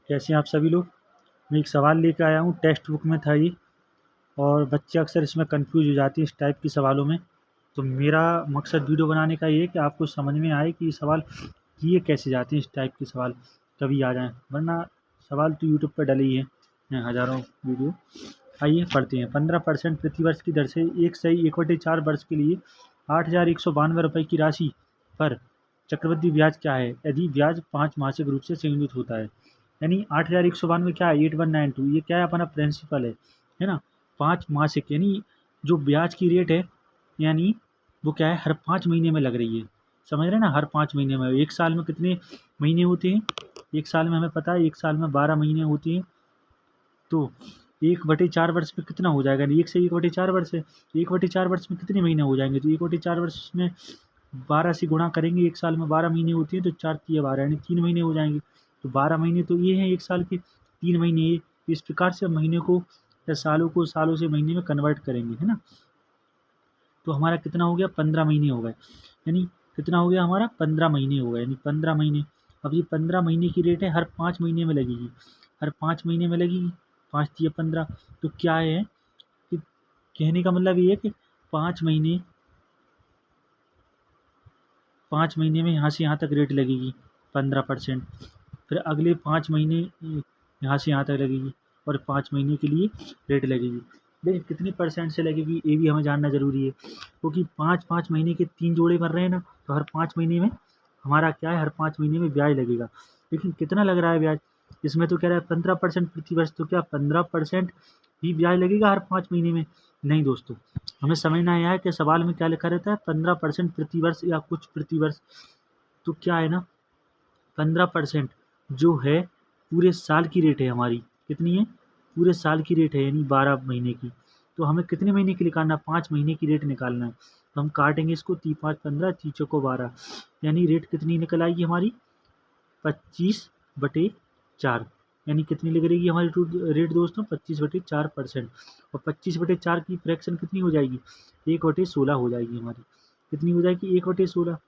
कैसे हैं आप सभी लोग। मैं एक सवाल लेकर आया हूँ, टेक्स्ट बुक में था ये, और बच्चे अक्सर इसमें कंफ्यूज हो जाते हैं इस टाइप के सवालों में। तो मेरा मकसद वीडियो बनाने का ये है कि आपको समझ में आए कि ये सवाल किए कैसे जाते हैं, इस टाइप के सवाल कभी आ जाएँ, वरना सवाल तो यूट्यूब पर डले ही हैं हज़ारों वीडियो। आइए पढ़ते हैं। 15% प्रतिवर्ष की दर से एक सही 1/4 वर्ष के लिए 8,192 रुपये की राशि पर चक्रवृद्धि ब्याज क्या है यदि ब्याज 5 मासिक रूप से संयोजित होता है। यानी 8,192 क्या है, 8192, ये क्या है, अपना प्रिंसिपल है ना। 5 मासिक यानी जो ब्याज की रेट है, यानी वो क्या है, हर 5 महीने में लग रही है। समझ रहे हैं ना, हर 5 महीने में। एक साल में कितने महीने होते हैं? एक साल में हमें पता है, एक साल में 12 महीने होते हैं। तो 1/4 वर्ष में कितना हो जाएगा? एक से 1/4 वर्ष है, 1/4 वर्ष में कितने महीने हो जाएंगे? तो 1/4 वर्ष में 12 से गुणा करेंगे। एक साल में 12 महीने होते हैं, तो 4 तिया 12 यानी 3 महीने हो जाएंगे। तो 12 महीने तो ये हैं एक साल के, 3 महीने ये। इस प्रकार से हम महीने को या सालों को सालों से महीने में कन्वर्ट करेंगे, है ना। तो हमारा कितना हो गया, 15 महीने हो गए। यानी कितना हो गया हमारा, 15 महीने हो गए, यानी 15 महीने। अब ये 15 महीने की रेट है, हर 5 महीने में लगेगी, हर 5 महीने में लगेगी। 5 तिया 15, तो क्या है कि कहने का मतलब ये है कि 5 महीने, 5 महीने में यहाँ से यहाँ तक रेट लगेगी 15%। फिर अगले 5 महीने यहाँ से यहाँ तक लगेगी, और 5 महीने के लिए रेट लगेगी। देखिए कितनी परसेंट से लगेगी ये भी हमें जानना ज़रूरी है, क्योंकि 5-5 महीने के 3 जोड़े बन रहे हैं ना, तो हर 5 महीने में हमारा क्या है, हर 5 महीने में ब्याज लगेगा। लेकिन कितना लग रहा है ब्याज? इसमें तो कह रहा है 15% प्रति वर्ष, तो क्या 15% ही ब्याज लगेगा हर 5 महीने में? नहीं दोस्तों, हमें समझना यह है कि सवाल में क्या लिखा रहता है, 15% प्रति वर्ष या कुछ प्रति वर्ष। तो क्या है ना, 15% जो है पूरे साल की रेट है हमारी। कितनी है? पूरे साल की रेट है, यानी 12 महीने की। तो हमें कितने महीने की निकालना है? 5 महीने की रेट निकालना है। तो हम काटेंगे इसको, 3×5 = 15, 3×4 = 12, यानी रेट कितनी निकल आएगी हमारी, 25/4। यानी कितनी लग रहेगी हमारी रेट दोस्तों, 25/4%। और 25/4 की फ्रैक्शन कितनी हो जाएगी, 1/16 हो जाएगी हमारी। कितनी हो जाएगी, 1/16।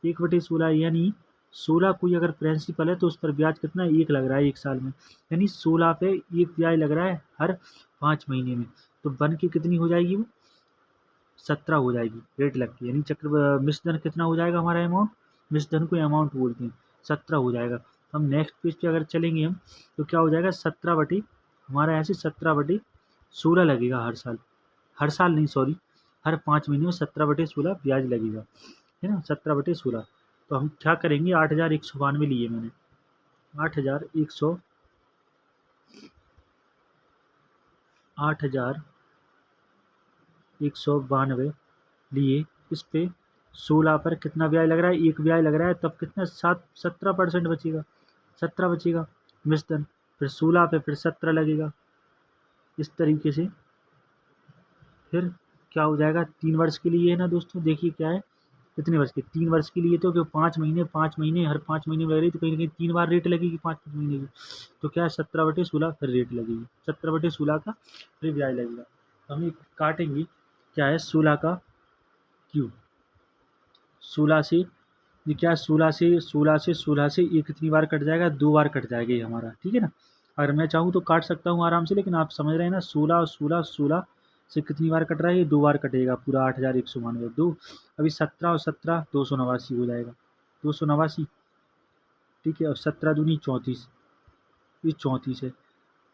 1/16 यानी 16 कोई अगर प्रिंसिपल है तो उस पर ब्याज कितना, 1 लग रहा है एक साल में। यानी 16 पे 1 ब्याज लग रहा है हर 5 महीने में। तो बन के कितनी हो जाएगी वो, 17 हो जाएगी रेट लग के। यानी मिश्र धन कितना हो जाएगा हमारा अमाउंट, मिश्र धन को अमाउंट बोलते हैं, 17 हो जाएगा। हम नेक्स्ट पेज पे अगर चलेंगे हम, तो क्या हो जाएगा, 17 बटे, हमारा ऐसे 17/16 लगेगा हर साल। हर साल नहीं, सॉरी, हर 5 महीने में 17/16 ब्याज लगेगा, है ना, 17/16। तो हम क्या करेंगे, 8,192 लिए मैंने, 8,100 8,192 लिए। इस पे 16 पर कितना ब्याज लग रहा है, 1 ब्याज लग रहा है, तब कितना, 17% बचेगा, 17 बचेगा मिश्रधन। फिर 16 पे फिर 17 लगेगा। इस तरीके से फिर क्या हो जाएगा, 3 वर्ष के लिए है ना दोस्तों। देखिए क्या है, कितने वर्ष के, 3 वर्ष के लिए। तो क्यों 5 महीने, 5 महीने, हर 5 महीने में लग रही, तो कहीं ना कहीं 3 बार रेट लगेगी 5 महीने की। तो क्या है, 17/16 फिर रेट लगेगी, 17/16 का फिर ब्याज लगेगा। तो हम ये काटेंगे, क्या है, 16 का क्यूब, 16 से, ये क्या है, 16 से ये कितनी बार कट जाएगा, 2 बार कट जाएगा ये हमारा, ठीक है ना। अगर मैं चाहूँ तो काट सकता हूँ आराम से, लेकिन आप समझ रहे हैं ना, 16 से कितनी बार कट रहा है, ये 2 बार कटेगा पूरा, 8,192 2। अभी 17 और 17 289 हो जाएगा, 289, ठीक है। और 17 दूनी 34, ये 34 है।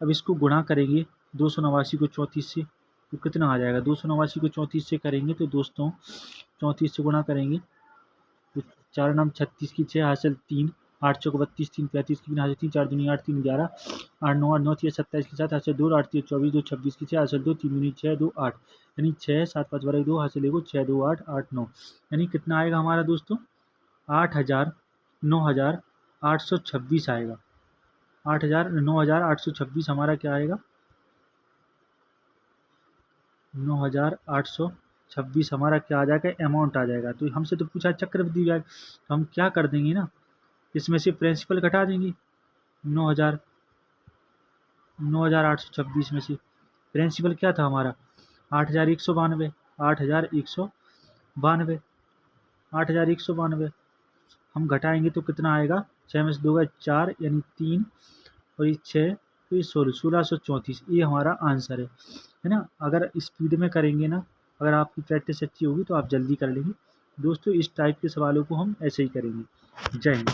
अब इसको गुणा करेंगे 289 को 34 से, तो कितना आ जाएगा, 289 को 34 से करेंगे तो दोस्तों, 34 से गुणा करेंगे तो 4×9 36 की 6 हासिल 3, 8×4 32, 3×35 की 3 हासिल 3, 4×2 8, 3×11 8, 9 8 9 3 27 की 7 हासिल 2, 8 3 24, 2 26 की 6 हासिल 2, 3 दूनी 6 2 8, यानी 6 7 5 12 2 हासिल 1 6 2 8 8 9, यानी कितना आएगा हमारा दोस्तों, 8,000 9,826 आएगा। 8,000 9,826 हमारा क्या आएगा, 9,826 हमारा क्या आ जाएगा, अमाउंट आ जाएगा। तो हमसे तो पूछा चक्रवृद्धि ब्याज, तो हम क्या कर देंगे ना, इसमें से प्रिंसिपल घटा देंगे। 9,000 9,826 में से प्रिंसिपल क्या था हमारा, 8,192, 8,192, 8,192 हम घटाएंगे तो कितना आएगा, 6 में से 2 गए 4, यानी 3, और ये 6, तो ये 1634, ये हमारा आंसर है ना। अगर स्पीड में करेंगे ना, अगर आपकी प्रैक्टिस अच्छी होगी तो आप जल्दी कर लेंगे। दोस्तों इस टाइप के सवालों को हम ऐसे ही करेंगे। जय हिंद।